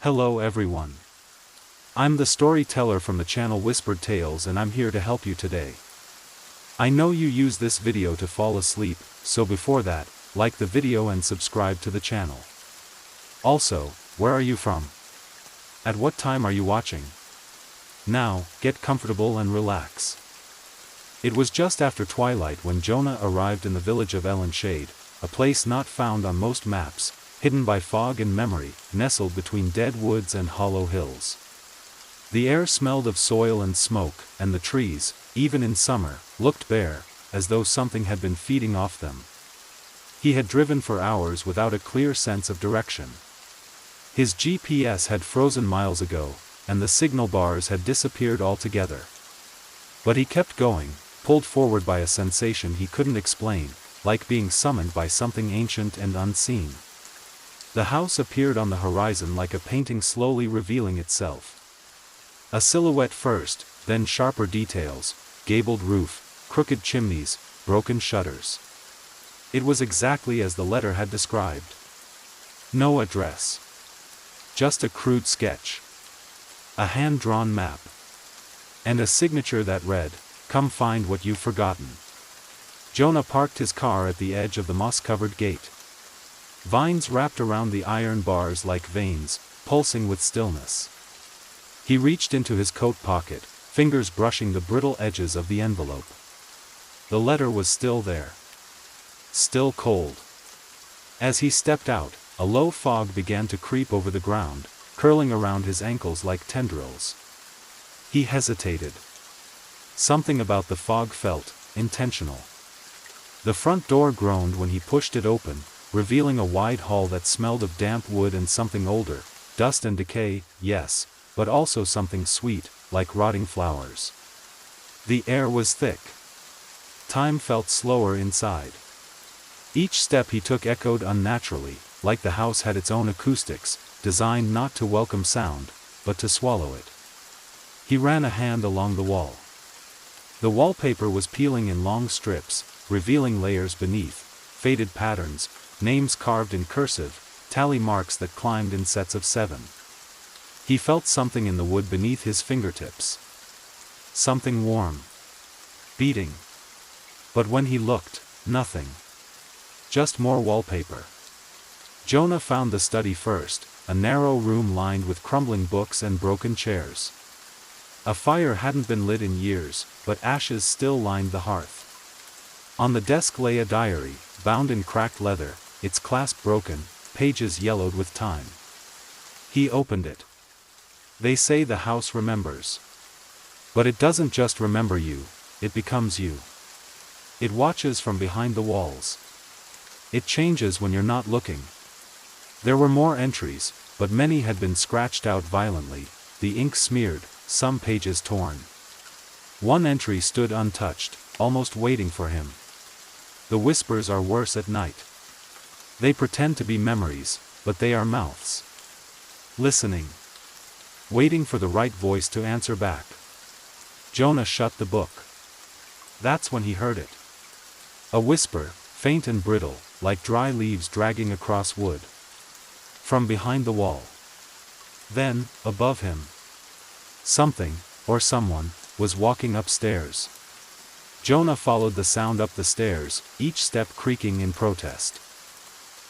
Hello everyone. I'm the storyteller from the channel Whispered Tales and I'm here to help you today. I know you use this video to fall asleep, so before that, like the video and subscribe to the channel. Also, where are you from? At what time are you watching? Now, get comfortable and relax. It was just after twilight when Jonah arrived in the village of Shade, a place not found on most maps, hidden by fog and memory, nestled between dead woods and hollow hills. The air smelled of soil and smoke, and the trees, even in summer, looked bare, as though something had been feeding off them. He had driven for hours without a clear sense of direction. His GPS had frozen miles ago, and the signal bars had disappeared altogether. But he kept going, pulled forward by a sensation he couldn't explain, like being summoned by something ancient and unseen. The house appeared on the horizon like a painting slowly revealing itself. A silhouette first, then sharper details, gabled roof, crooked chimneys, broken shutters. It was exactly as the letter had described. No address. Just a crude sketch. A hand-drawn map. And a signature that read, "Come find what you've forgotten." Jonah parked his car at the edge of the moss-covered gate. Vines wrapped around the iron bars like veins, pulsing with stillness. He reached into his coat pocket, fingers brushing the brittle edges of the envelope. The letter was still there. Still cold. As he stepped out, a low fog began to creep over the ground, curling around his ankles like tendrils. He hesitated. Something about the fog felt intentional. The front door groaned when he pushed it open, revealing a wide hall that smelled of damp wood and something older, dust and decay, yes, but also something sweet, like rotting flowers. The air was thick. Time felt slower inside. Each step he took echoed unnaturally, like the house had its own acoustics, designed not to welcome sound, but to swallow it. He ran a hand along the wall. The wallpaper was peeling in long strips, revealing layers beneath, faded patterns, names carved in cursive, tally marks that climbed in sets of 7. He felt something in the wood beneath his fingertips. Something warm. Beating. But when he looked, nothing. Just more wallpaper. Jonah found the study first, a narrow room lined with crumbling books and broken chairs. A fire hadn't been lit in years, but ashes still lined the hearth. On the desk lay a diary, bound in cracked leather, its clasp broken, pages yellowed with time. He opened it. They say the house remembers. But it doesn't just remember you, it becomes you. It watches from behind the walls. It changes when you're not looking. There were more entries, but many had been scratched out violently, the ink smeared, some pages torn. One entry stood untouched, almost waiting for him. The whispers are worse at night. They pretend to be memories, but they are mouths. Listening. Waiting for the right voice to answer back. Jonah shut the book. That's when he heard it. A whisper, faint and brittle, like dry leaves dragging across wood. From behind the wall. Then, above him. Something, or someone, was walking upstairs. Jonah followed the sound up the stairs, each step creaking in protest.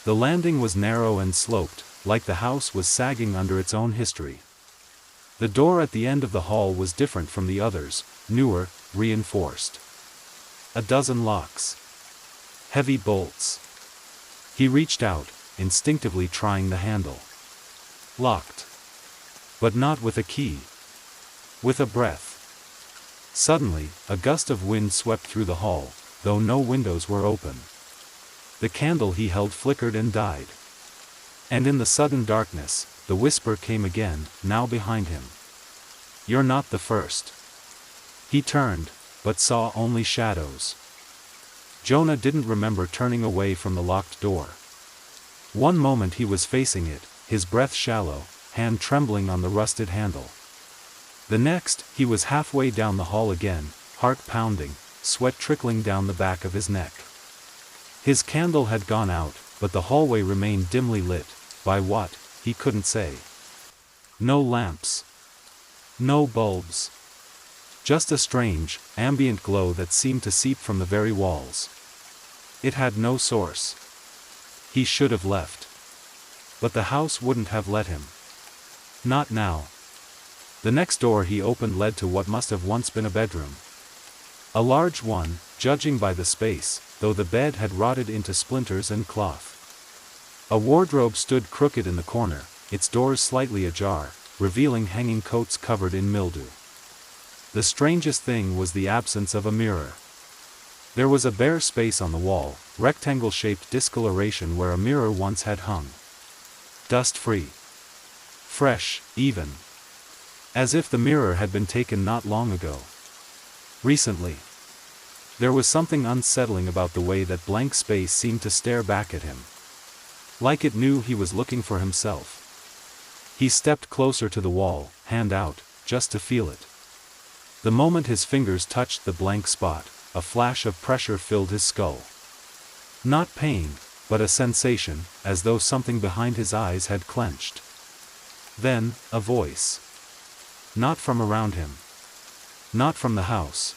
The landing was narrow and sloped, like the house was sagging under its own history. The door at the end of the hall was different from the others, newer, reinforced. A dozen locks. Heavy bolts. He reached out, instinctively trying the handle. Locked. But not with a key. With a breath. Suddenly, a gust of wind swept through the hall, though no windows were open. The candle he held flickered and died. And in the sudden darkness, the whisper came again, now behind him. You're not the first. He turned, but saw only shadows. Jonah didn't remember turning away from the locked door. One moment he was facing it, his breath shallow, hand trembling on the rusted handle. The next, he was halfway down the hall again, heart pounding, sweat trickling down the back of his neck. His candle had gone out, but the hallway remained dimly lit, by what, he couldn't say. No lamps. No bulbs. Just a strange, ambient glow that seemed to seep from the very walls. It had no source. He should have left. But the house wouldn't have let him. Not now. The next door he opened led to what must have once been a bedroom. A large one, judging by the space, though the bed had rotted into splinters and cloth. A wardrobe stood crooked in the corner, its doors slightly ajar, revealing hanging coats covered in mildew. The strangest thing was the absence of a mirror. There was a bare space on the wall, rectangle-shaped discoloration where a mirror once had hung. Dust-free. Fresh, even. As if the mirror had been taken not long ago. Recently. There was something unsettling about the way that blank space seemed to stare back at him. Like it knew he was looking for himself. He stepped closer to the wall, hand out, just to feel it. The moment his fingers touched the blank spot, a flash of pressure filled his skull. Not pain, but a sensation, as though something behind his eyes had clenched. Then, a voice. Not from around him. Not from the house.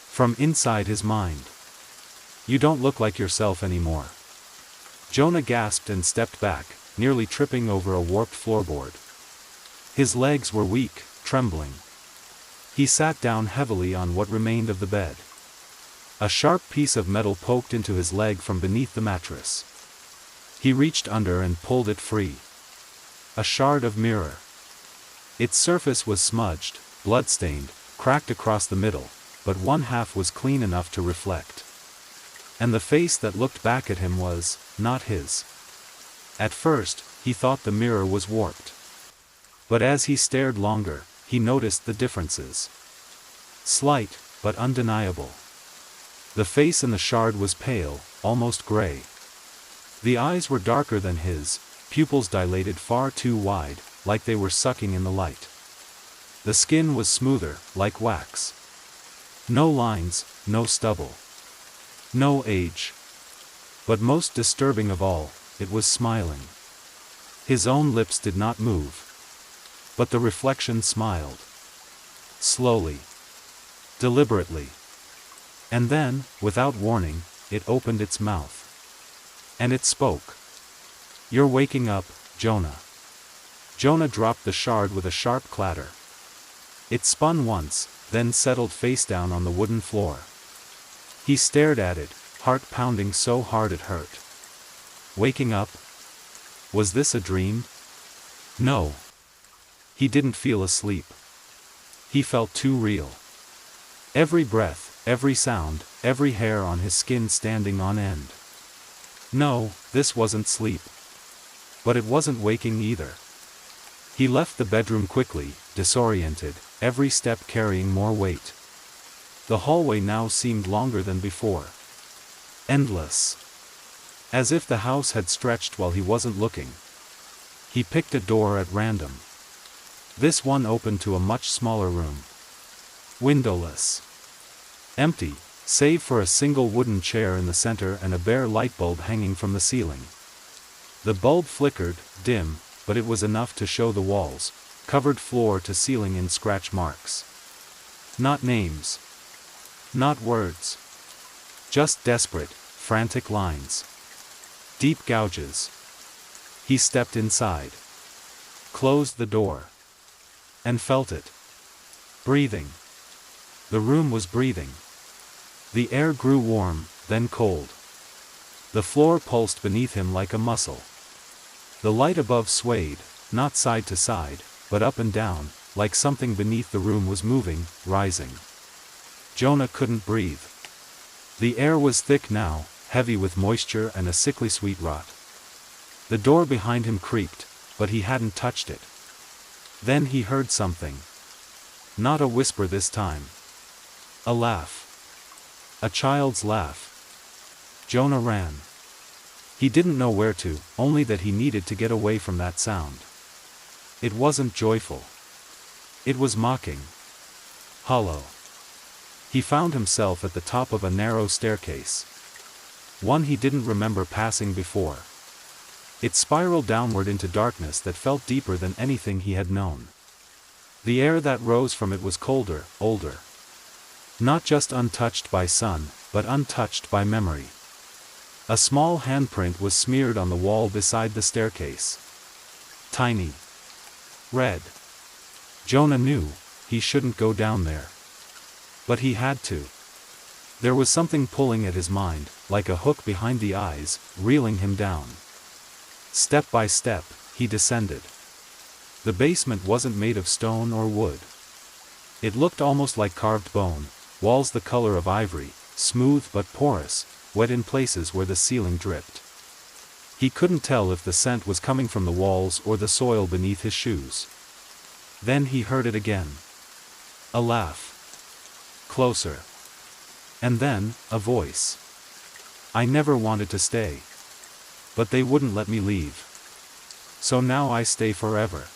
From inside his mind. "You don't look like yourself anymore." Jonah gasped and stepped back, nearly tripping over a warped floorboard. His legs were weak, trembling. He sat down heavily on what remained of the bed. A sharp piece of metal poked into his leg from beneath the mattress. He reached under and pulled it free. A shard of mirror. Its surface was smudged, blood-stained, cracked across the middle, but one half was clean enough to reflect. And the face that looked back at him was not his. At first, he thought the mirror was warped. But as he stared longer, he noticed the differences. Slight, but undeniable. The face in the shard was pale, almost gray. The eyes were darker than his, pupils dilated far too wide, like they were sucking in the light. The skin was smoother, like wax. No lines, no stubble. No age. But most disturbing of all, it was smiling. His own lips did not move. But the reflection smiled. Slowly. Deliberately. And then, without warning, it opened its mouth. And it spoke. "You're waking up, Jonah." Jonah dropped the shard with a sharp clatter. It spun once, then settled face down on the wooden floor. He stared at it, heart pounding so hard it hurt. Waking up? Was this a dream? No. He didn't feel asleep. He felt too real. Every breath, every sound, every hair on his skin standing on end. No, this wasn't sleep. But it wasn't waking either. He left the bedroom quickly, disoriented, every step carrying more weight. The hallway now seemed longer than before. Endless. As if the house had stretched while he wasn't looking. He picked a door at random. This one opened to a much smaller room. Windowless. Empty, save for a single wooden chair in the center and a bare light bulb hanging from the ceiling. The bulb flickered, dim, but it was enough to show the walls, covered floor to ceiling in scratch marks. Not names. Not words. Just desperate, frantic lines. Deep gouges. He stepped inside. Closed the door. And felt it. Breathing. The room was breathing. The air grew warm, then cold. The floor pulsed beneath him like a muscle. The light above swayed, not side to side, but up and down, like something beneath the room was moving, rising. Jonah couldn't breathe. The air was thick now, heavy with moisture and a sickly sweet rot. The door behind him creaked, but he hadn't touched it. Then he heard something. Not a whisper this time. A laugh. A child's laugh. Jonah ran. He didn't know where to, only that he needed to get away from that sound. It wasn't joyful. It was mocking. Hollow. He found himself at the top of a narrow staircase. One he didn't remember passing before. It spiraled downward into darkness that felt deeper than anything he had known. The air that rose from it was colder, older. Not just untouched by sun, but untouched by memory. A small handprint was smeared on the wall beside the staircase. Tiny. Red. Jonah knew he shouldn't go down there. But he had to. There was something pulling at his mind, like a hook behind the eyes, reeling him down. Step by step, he descended. The basement wasn't made of stone or wood. It looked almost like carved bone, walls the color of ivory, smooth but porous, wet in places where the ceiling dripped. He couldn't tell if the scent was coming from the walls or the soil beneath his shoes. Then he heard it again. A laugh. Closer. And then, a voice. I never wanted to stay. But they wouldn't let me leave. So now I stay forever.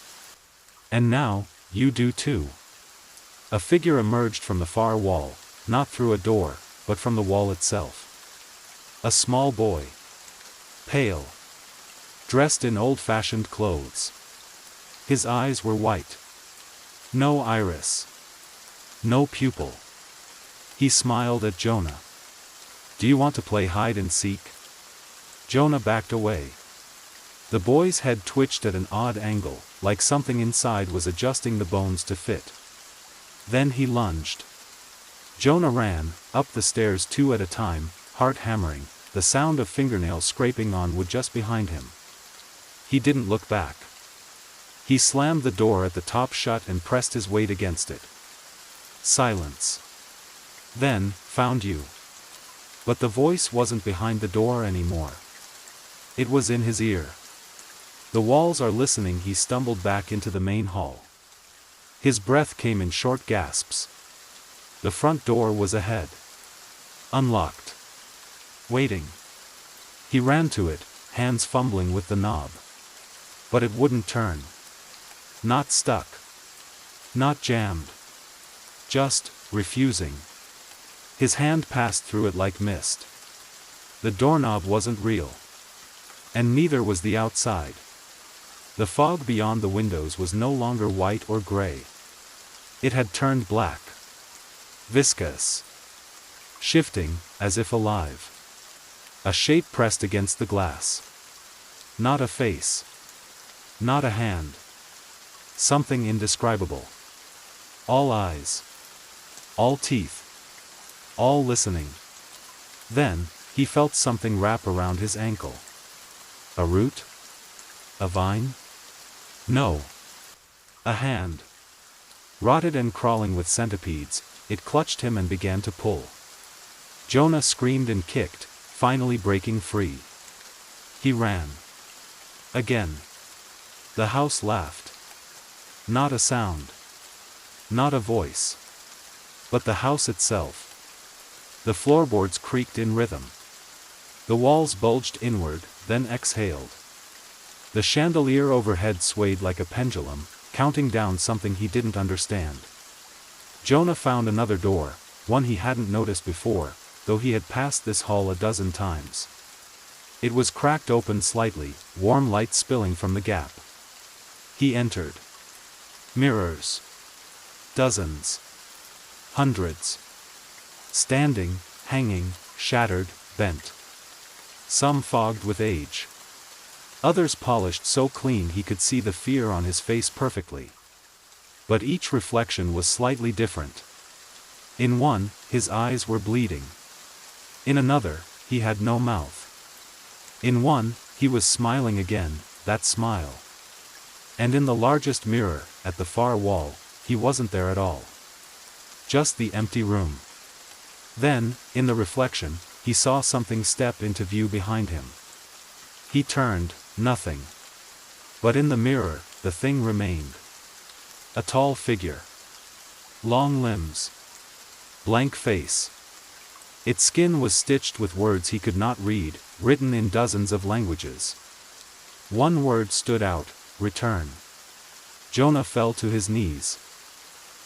And now, you do too. A figure emerged from the far wall, not through a door, but from the wall itself. A small boy. Pale. Dressed in old-fashioned clothes. His eyes were white. No iris. No pupil. He smiled at Jonah. Do you want to play hide and seek? Jonah backed away. The boy's head twitched at an odd angle, like something inside was adjusting the bones to fit. Then he lunged. Jonah ran, up the stairs two at a time, heart hammering, the sound of fingernails scraping on wood just behind him. He didn't look back. He slammed the door at the top shut and pressed his weight against it. Silence. Then, found you. But the voice wasn't behind the door anymore. It was in his ear. The walls are listening. He stumbled back into the main hall. His breath came in short gasps. The front door was ahead. Unlocked. Waiting. He ran to it, hands fumbling with the knob. But it wouldn't turn. Not stuck. Not jammed. Just, refusing. His hand passed through it like mist. The doorknob wasn't real. And neither was the outside. The fog beyond the windows was no longer white or gray. It had turned black. Viscous. Shifting, as if alive. A shape pressed against the glass. Not a face. Not a hand. Something indescribable. All eyes. All teeth. All listening. Then, he felt something wrap around his ankle. A root? A vine? No. A hand. Rotted and crawling with centipedes, it clutched him and began to pull. Jonah screamed and kicked, finally breaking free. He ran. Again. The house laughed. Not a sound. Not a voice. But the house itself. The floorboards creaked in rhythm. The walls bulged inward, then exhaled. The chandelier overhead swayed like a pendulum, counting down something he didn't understand. Jonah found another door, one he hadn't noticed before, though he had passed this hall a dozen times. It was cracked open slightly, warm light spilling from the gap. He entered. Mirrors. Dozens. Hundreds. Standing, hanging, shattered, bent. Some fogged with age. Others polished so clean he could see the fear on his face perfectly. But each reflection was slightly different. In one, his eyes were bleeding. In another, he had no mouth. In one, he was smiling again, that smile. And in the largest mirror, at the far wall, he wasn't there at all. Just the empty room. Then, in the reflection, he saw something step into view behind him. He turned, nothing. But in the mirror, the thing remained. A tall figure. Long limbs. Blank face. Its skin was stitched with words he could not read, written in dozens of languages. One word stood out, return. Jonah fell to his knees.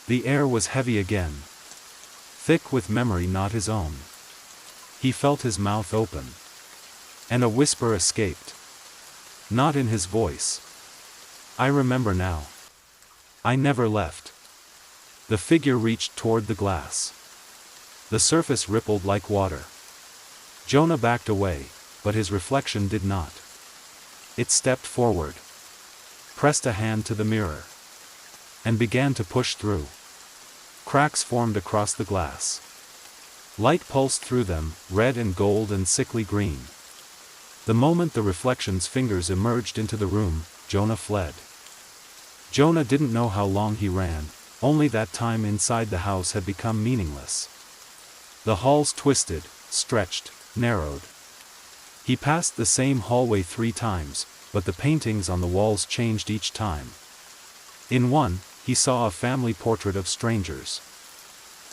The air was heavy again. Thick with memory not his own. He felt his mouth open. And a whisper escaped. Not in his voice. I remember now. I never left. The figure reached toward the glass. The surface rippled like water. Jonah backed away, but his reflection did not. It stepped forward, pressed a hand to the mirror, and began to push through. Cracks formed across the glass. Light pulsed through them, red and gold and sickly green. The moment the reflection's fingers emerged into the room, Jonah fled. Jonah didn't know how long he ran, only that time inside the house had become meaningless. The halls twisted, stretched, narrowed. He passed the same hallway 3 times, but the paintings on the walls changed each time. In one, he saw a family portrait of strangers.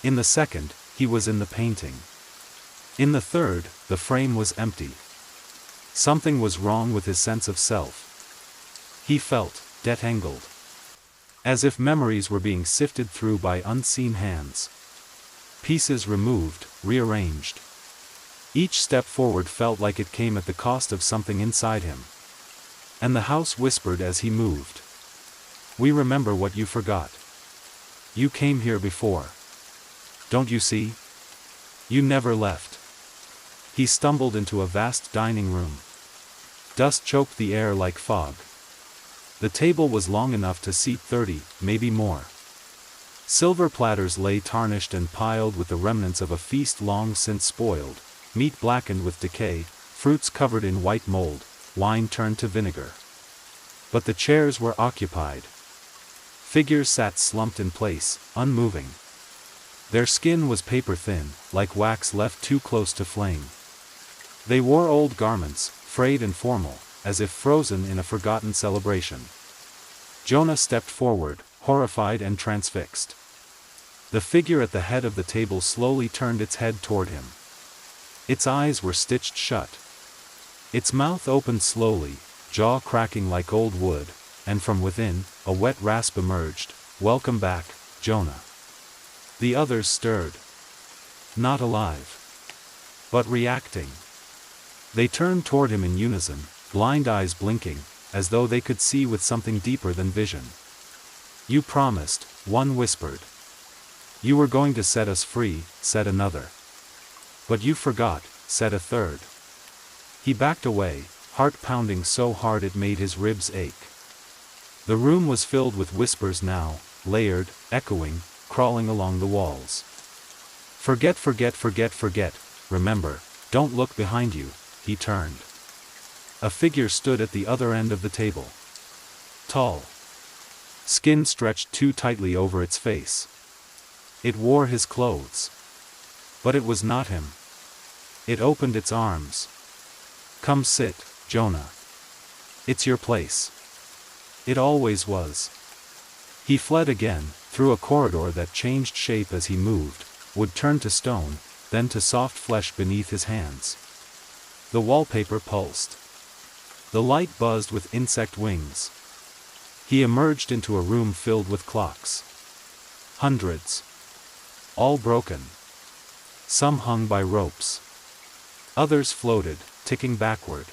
In the second, he was in the painting. In the third, the frame was empty. Something was wrong with his sense of self. He felt detangled. As if memories were being sifted through by unseen hands. Pieces removed, rearranged. Each step forward felt like it came at the cost of something inside him. And the house whispered as he moved. We remember what you forgot. You came here before. Don't you see? You never left. He stumbled into a vast dining room. Dust choked the air like fog. The table was long enough to seat 30, maybe more. Silver platters lay tarnished and piled with the remnants of a feast long since spoiled, meat blackened with decay, fruits covered in white mold, wine turned to vinegar. But the chairs were occupied. Figures sat slumped in place, unmoving. Their skin was paper thin, like wax left too close to flame. They wore old garments, frayed and formal, as if frozen in a forgotten celebration. Jonah stepped forward, horrified and transfixed. The figure at the head of the table slowly turned its head toward him. Its eyes were stitched shut. Its mouth opened slowly, jaw cracking like old wood, and from within, a wet rasp emerged. Welcome back, Jonah. The others stirred. Not alive. But reacting. They turned toward him in unison, blind eyes blinking, as though they could see with something deeper than vision. You promised, one whispered. You were going to set us free, said another. But you forgot, said a third. He backed away, heart pounding so hard it made his ribs ache. The room was filled with whispers now, layered, echoing, crawling along the walls. Forget, forget, forget, forget, remember, don't look behind you. He turned. A figure stood at the other end of the table. Tall. Skin stretched too tightly over its face. It wore his clothes. But it was not him. It opened its arms. Come sit, Jonah. It's your place. It always was. He fled again, through a corridor that changed shape as he moved, would turn to stone, then to soft flesh beneath his hands. The wallpaper pulsed. The light buzzed with insect wings. He emerged into a room filled with clocks. Hundreds. All broken. Some hung by ropes. Others floated, ticking backward.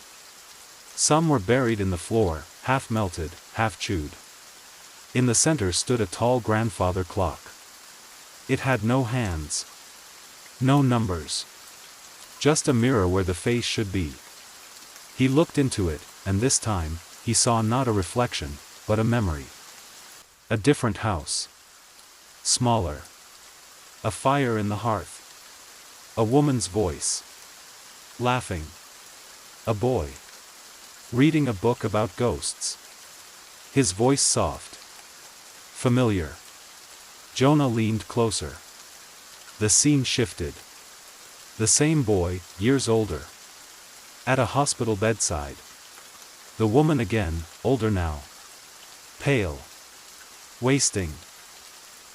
Some were buried in the floor, half melted, half chewed. In the center stood a tall grandfather clock. It had no hands. No numbers. Just a mirror where the face should be. He looked into it, and this time, he saw not a reflection, but a memory. A different house. Smaller. A fire in the hearth. A woman's voice. Laughing. A boy. Reading a book about ghosts. His voice soft. Familiar. Jonah leaned closer. The scene shifted. The same boy, years older. At a hospital bedside. The woman again, older now. Pale. Wasting.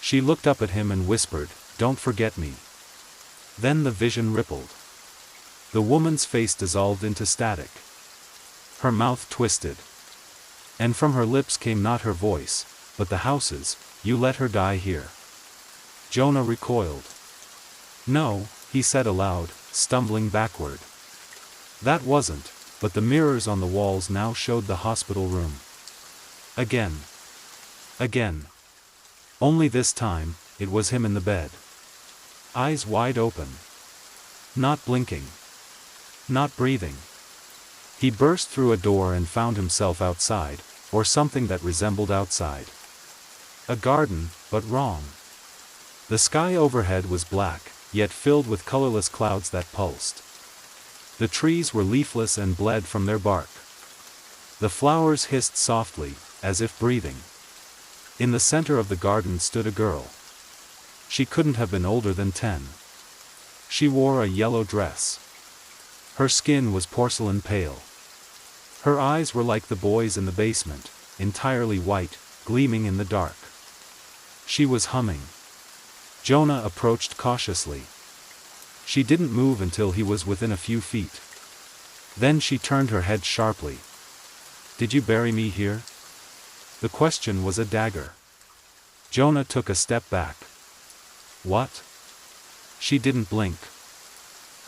She looked up at him and whispered, "Don't forget me." Then the vision rippled. The woman's face dissolved into static. Her mouth twisted. And from her lips came not her voice, but the house's, "You let her die here." Jonah recoiled. "No," he said aloud, stumbling backward. "That wasn't, but but the mirrors on the walls now showed the hospital room. Again. Again. Only this time, it was him in the bed. Eyes wide open. Not blinking. Not breathing. He burst through a door and found himself outside, or something that resembled outside. A garden, but wrong. The sky overhead was black, yet filled with colorless clouds that pulsed. The trees were leafless and bled from their bark. The flowers hissed softly, as if breathing. In the center of the garden stood a girl. She couldn't have been older than 10. She wore a yellow dress. Her skin was porcelain pale. Her eyes were like the boys in the basement, entirely white, gleaming in the dark. She was humming. Jonah approached cautiously. She didn't move until he was within a few feet. Then she turned her head sharply. "Did you bury me here?" The question was a dagger. Jonah took a step back. "What?" She didn't blink.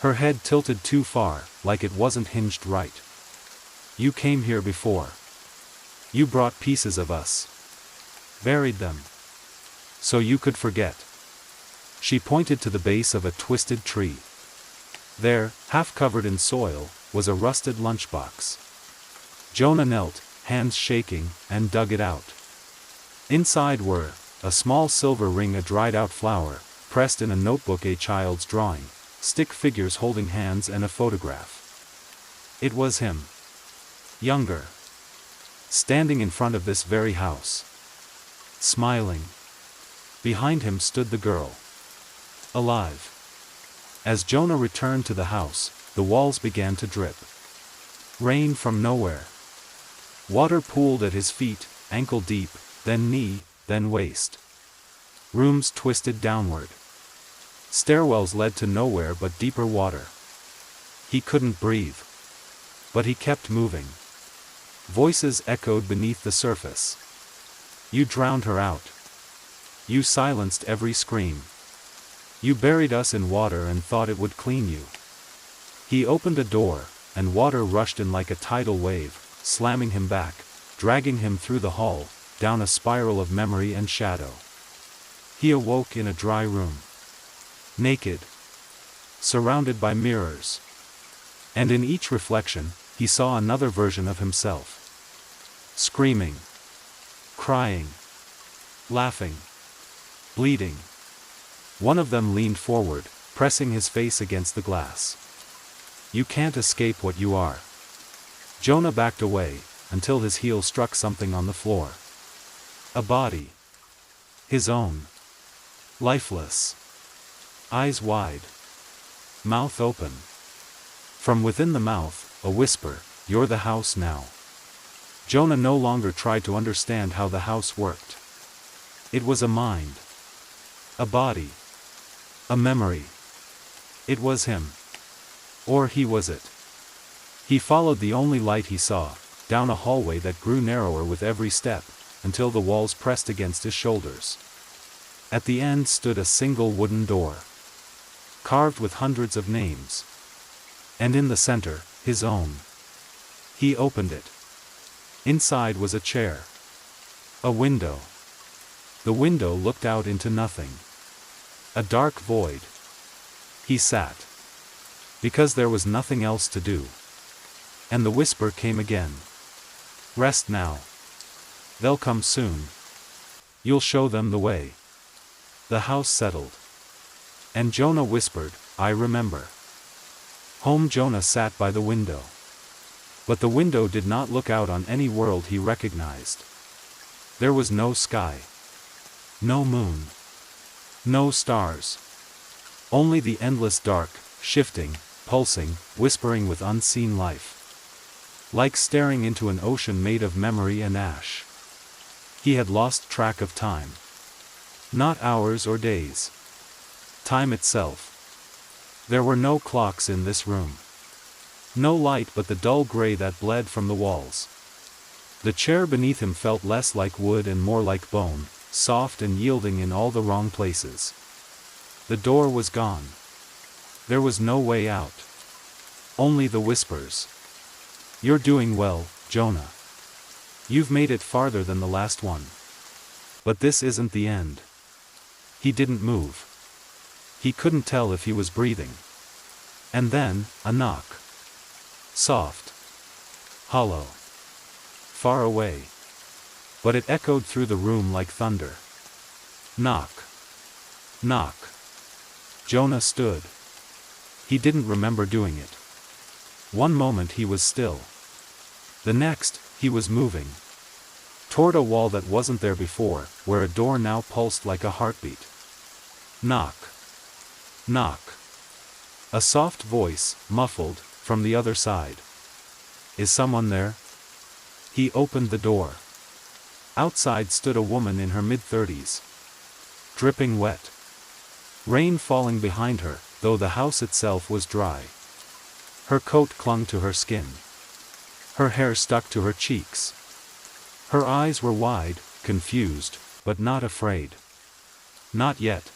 Her head tilted too far, like it wasn't hinged right. "You came here before. You brought pieces of us. Buried them. So you could forget." She pointed to the base of a twisted tree. There, half covered in soil, was a rusted lunchbox. Jonah knelt, hands shaking, and dug it out. Inside were a small silver ring, a dried-out flower, pressed in a notebook, a child's drawing, stick figures holding hands, and a photograph. It was him. Younger. Standing in front of this very house. Smiling. Behind him stood the girl. Alive. As Jonah returned to the house, the walls began to drip. Rain from nowhere. Water pooled at his feet, ankle deep, then knee, then waist. Rooms twisted downward. Stairwells led to nowhere but deeper water. He couldn't breathe. But he kept moving. Voices echoed beneath the surface. "You drowned her out. You silenced every scream. You buried us in water and thought it would clean you." He opened a door, and water rushed in like a tidal wave, slamming him back, dragging him through the hall, down a spiral of memory and shadow. He awoke in a dry room. Naked. Surrounded by mirrors. And in each reflection, he saw another version of himself. Screaming. Crying. Laughing. Bleeding. One of them leaned forward, pressing his face against the glass. "You can't escape what you are." Jonah backed away, until his heel struck something on the floor. A body. His own. Lifeless. Eyes wide. Mouth open. From within the mouth, a whisper, "You're the house now." Jonah no longer tried to understand how the house worked. It was a mind. A body. A memory. It was him. Or he was it. He followed the only light he saw, down a hallway that grew narrower with every step, until the walls pressed against his shoulders. At the end stood a single wooden door. Carved with hundreds of names. And in the center, his own. He opened it. Inside was a chair. A window. The window looked out into nothing. A dark void. He sat. Because there was nothing else to do. And the whisper came again. "Rest now. They'll come soon. You'll show them the way." The house settled. And Jonah whispered, "I remember." Home. Jonah sat by the window. But the window did not look out on any world he recognized. There was no sky. No moon. No stars. Only the endless dark, shifting, pulsing, whispering with unseen life. Like staring into an ocean made of memory and ash. He had lost track of time. Not hours or days. Time itself. There were no clocks in this room. No light but the dull gray that bled from the walls. The chair beneath him felt less like wood and more like bone, soft and yielding in all the wrong places. The door was gone. There was no way out. Only the whispers. You're doing well, Jonah. You've made it farther than the last one. But this isn't the end. He didn't move. He couldn't tell if he was breathing. And then, a knock. Soft. Hollow. Far away. But it echoed through the room like thunder. Knock. Knock. Jonah stood. He didn't remember doing it. One moment he was still. The next, he was moving. Toward a wall that wasn't there before, where a door now pulsed like a heartbeat. Knock. Knock. A soft voice, muffled, from the other side. Is someone there? He opened the door. Outside stood a woman in her mid-30s. Dripping wet. Rain falling behind her, though the house itself was dry. Her coat clung to her skin. Her hair stuck to her cheeks. Her eyes were wide, confused, but not afraid. Not yet.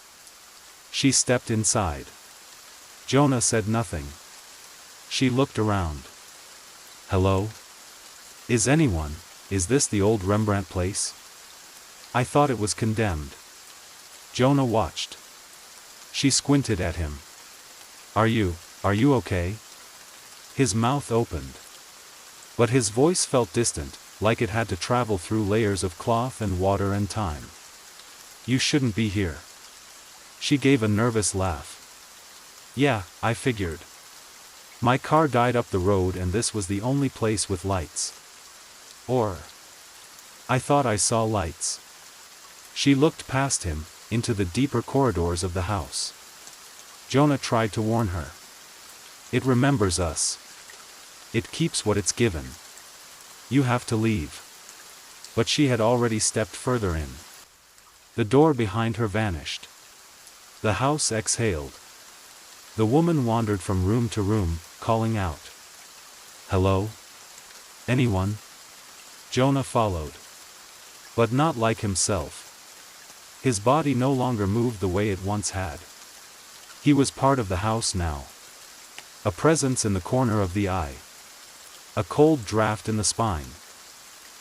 She stepped inside. Jonah said nothing. She looked around. Hello? Is this the old Rembrandt place? I thought it was condemned. Jonah watched. She squinted at him. Are you okay? His mouth opened. But his voice felt distant, like it had to travel through layers of cloth and water and time. You shouldn't be here. She gave a nervous laugh. Yeah, I figured. My car died up the road and this was the only place with lights. Or I thought I saw lights. She looked past him, into the deeper corridors of the house. Jonah tried to warn her. It remembers us. It keeps what it's given. You have to leave. But she had already stepped further in. The door behind her vanished. The house exhaled. The woman wandered from room to room, calling out. Hello? Anyone? Jonah followed. But not like himself. His body no longer moved the way it once had. He was part of the house now. A presence in the corner of the eye. A cold draft in the spine.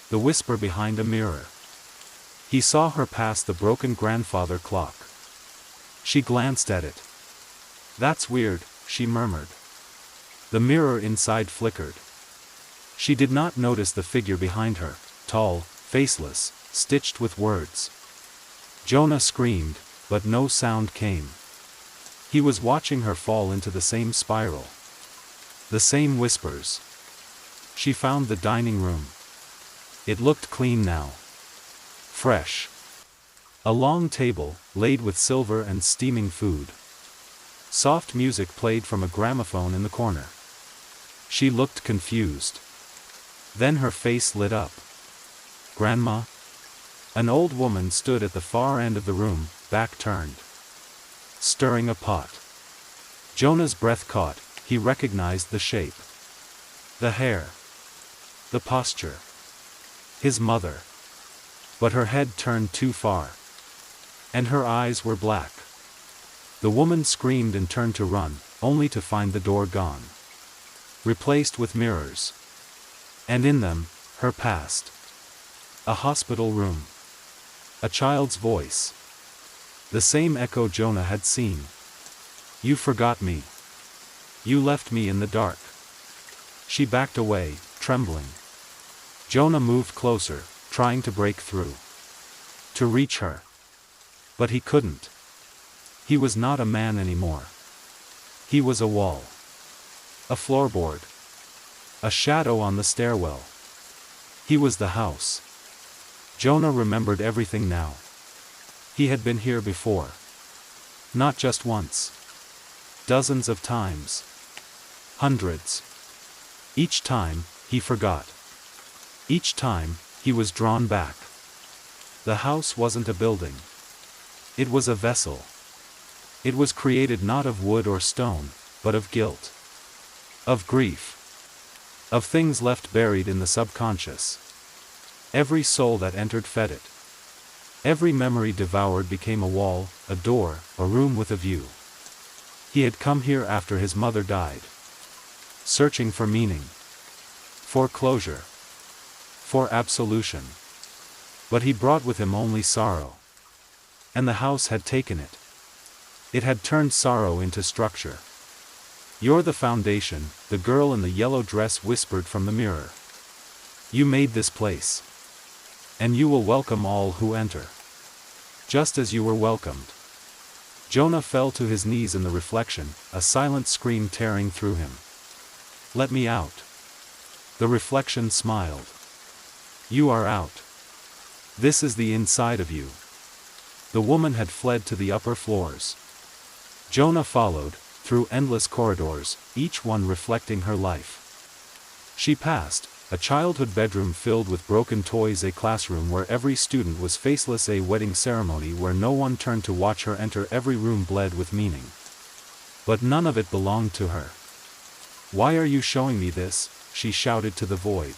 The whisper behind a mirror. He saw her pass the broken grandfather clock. She glanced at it. That's weird, she murmured. The mirror inside flickered. She did not notice the figure behind her, tall, faceless, stitched with words. Jonah screamed, but no sound came. He was watching her fall into the same spiral. The same whispers. She found the dining room. It looked clean now. Fresh. A long table, laid with silver and steaming food. Soft music played from a gramophone in the corner. She looked confused. Then her face lit up. Grandma? An old woman stood at the far end of the room, back turned. Stirring a pot. Jonah's breath caught, he recognized the shape. The hair. The posture. His mother. But her head turned too far. And her eyes were black. The woman screamed and turned to run, only to find the door gone. Replaced with mirrors. And in them, her past. A hospital room. A child's voice. The same echo Jonah had seen. You forgot me. You left me in the dark. She backed away, trembling. Jonah moved closer, trying to break through. To reach her. But he couldn't. He was not a man anymore. He was a wall. A floorboard. A shadow on the stairwell. He was the house. Jonah remembered everything now. He had been here before. Not just once. Dozens of times. Hundreds. Each time, he forgot. Each time, he was drawn back. The house wasn't a building. It was a vessel. It was created not of wood or stone, but of guilt. Of grief. Of things left buried in the subconscious. Every soul that entered fed it. Every memory devoured became a wall, a door, a room with a view. He had come here after his mother died. Searching for meaning. for closure, for absolution. But he brought with him only sorrow. And the house had taken it. It had turned sorrow into structure. "You're the foundation," the girl in the yellow dress whispered from the mirror. "You made this place. And you will welcome all who enter. Just as you were welcomed." Jonah fell to his knees in the reflection, a silent scream tearing through him. "Let me out." The reflection smiled. "You are out. This is the inside of you." The woman had fled to the upper floors. Jonah followed, through endless corridors, each one reflecting her life. She passed a childhood bedroom filled with broken toys, a classroom where every student was faceless, a wedding ceremony where no one turned to watch her enter. Every room bled with meaning. But none of it belonged to her. "Why are you showing me this?" she shouted to the void.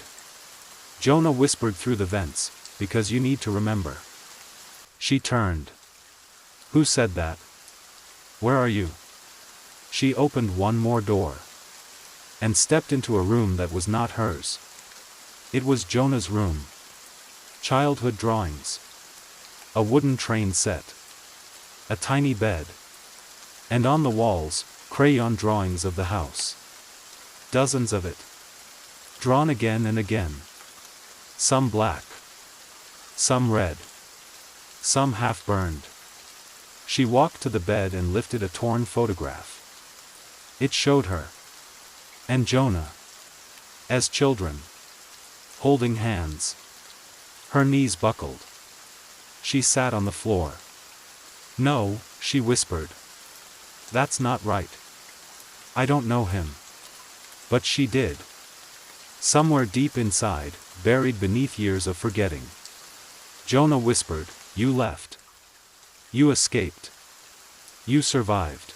Jonah whispered through the vents, "Because you need to remember." She turned. "Who said that? Where are you?" She opened one more door. And stepped into a room that was not hers. It was Jonah's room. Childhood drawings. A wooden train set. A tiny bed. And on the walls, crayon drawings of the house. Dozens of it. Drawn again and again. Some black. Some red. Some half-burned. She walked to the bed and lifted a torn photograph. It showed her. And Jonah. As children. Holding hands. Her knees buckled. She sat on the floor. "No," she whispered. "That's not right. I don't know him." But she did. Somewhere deep inside, buried beneath years of forgetting. Jonah whispered, "You left. You escaped. You survived."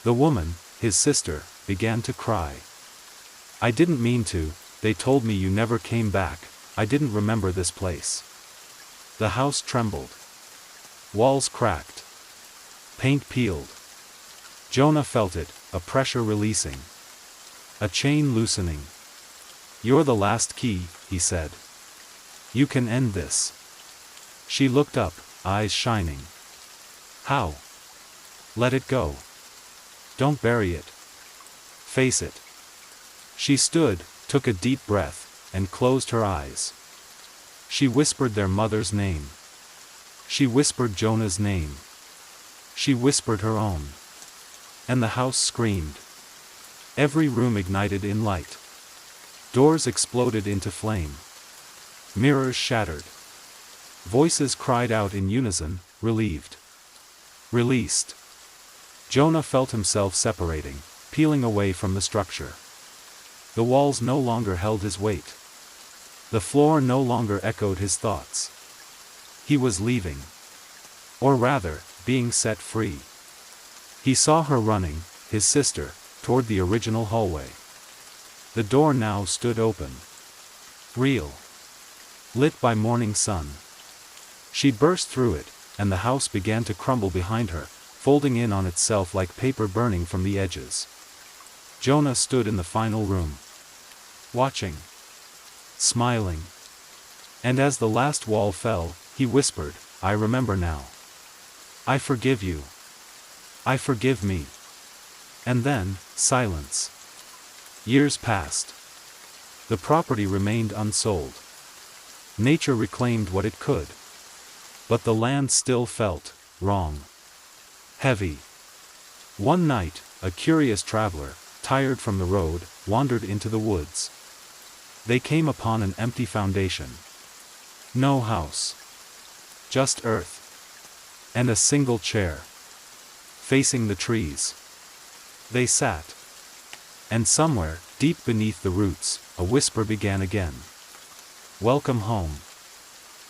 The woman, his sister, began to cry. "I didn't mean to. They told me you never came back. I didn't remember this place." The house trembled. Walls cracked. Paint peeled. Jonah felt it, a pressure releasing. A chain loosening. "You're the last key," he said. "You can end this." She looked up, eyes shining. "How?" "Let it go. Don't bury it. Face it." She stood, took a deep breath, and closed her eyes. She whispered their mother's name. She whispered Jonah's name. She whispered her own. And the house screamed. Every room ignited in light. Doors exploded into flame. Mirrors shattered. Voices cried out in unison, relieved. Released. Jonah felt himself separating, peeling away from the structure. The walls no longer held his weight. The floor no longer echoed his thoughts. He was leaving. Or rather, being set free. He saw her running, his sister, toward the original hallway. The door now stood open. Real. Lit by morning sun. She burst through it, and the house began to crumble behind her, folding in on itself like paper burning from the edges. Jonah stood in the final room. Watching. Smiling. And as the last wall fell, he whispered, "I remember now. I forgive you. I forgive me." And then, silence. Years passed. The property remained unsold. Nature reclaimed what it could. But the land still felt wrong. Heavy. One night, a curious traveler, tired from the road, wandered into the woods. They came upon an empty foundation. No house. Just earth. And a single chair. Facing the trees. They sat. And somewhere, deep beneath the roots, a whisper began again. "Welcome home."